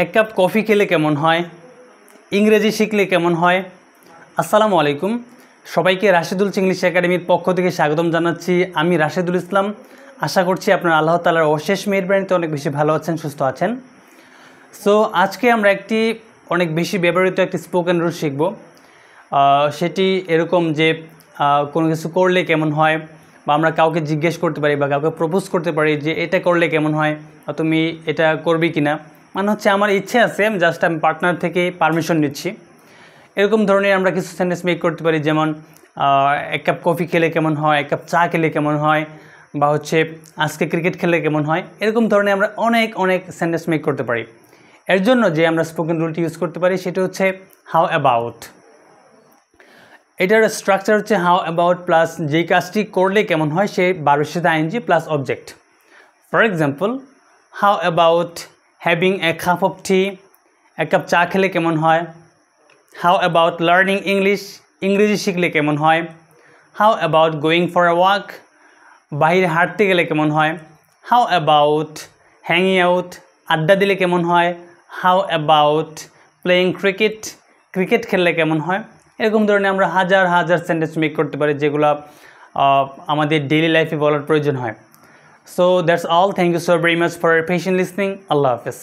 এক cup coffee খেলে কেমন হয়, ইংরেজি শিখলে কেমন হয়। আসসালামু আলাইকুম, সবাইকে রাশেদুল ইংলিশ একাডেমির পক্ষ থেকে স্বাগতম জানাচ্ছি। আমি রাশেদুল ইসলাম। আশা করছি আপনারা আল্লাহ তাআলার অশেষ মেহেরবানিতে অনেক বেশি ভালো আছেন, সুস্থ আছেন। সো আজকে আমরা একটি অনেক বেশি ব্যবহৃত একটি স্পোকেন রুল শিখব। সেটি এরকম যে কোনো কিছু করলে কেমন হয়, বা আমরা কাউকে জিজ্ঞেস করতে পারি বা কাউকে প্রপোজ করতে পারি যে এটা করলে কেমন হয়, বা তুমি এটা করবি কি না। মানে হচ্ছে আমার ইচ্ছে আছে, জাস্ট আমি পার্টনার থেকে পারমিশন নিচ্ছি। এরকম ধরনের আমরা কিছু সেন্টেন্স মেক করতে পারি, যেমন এক কাপ কফি খেলে কেমন হয়, এক কাপ চা খেলে কেমন হয়, বা হচ্ছে আজকে ক্রিকেট খেলে কেমন হয়। এরকম ধরনের আমরা অনেক সেন্টেন্স মেক করতে পারি। এর জন্য যে আমরা স্পোকেন রুলটি ইউজ করতে পারি সেটা হচ্ছে হাউ অ্যাবাউট। এটার স্ট্রাকচার হচ্ছে হাউ অ্যাবাউট প্লাস যেই কাজটি করলে কেমন হয় সেই ভার্বের সাথে ING plus object. For example, how about having a cup of tea, এক কাপ চা খেলে কেমন হয়। হাউ অ্যাবাউট লার্নিং ইংলিশ, ইংরেজি শিখলে কেমন হয়। How about going for a walk, বাইরে হাঁটতে গেলে কেমন হয়। হাউ অ্যাবাউট হ্যাংই আউট, আড্ডা দিলে কেমন হয়। How about playing cricket, cricket খেললে কেমন হয়। এরকম ধরনের আমরা হাজার সেন্টেন্স মেক করতে পারি, যেগুলো আমাদের ডেইলি লাইফে বলার প্রয়োজন হয়। So that's all. Thank you so very much for patient listening. আল্লাহ হাফেজ।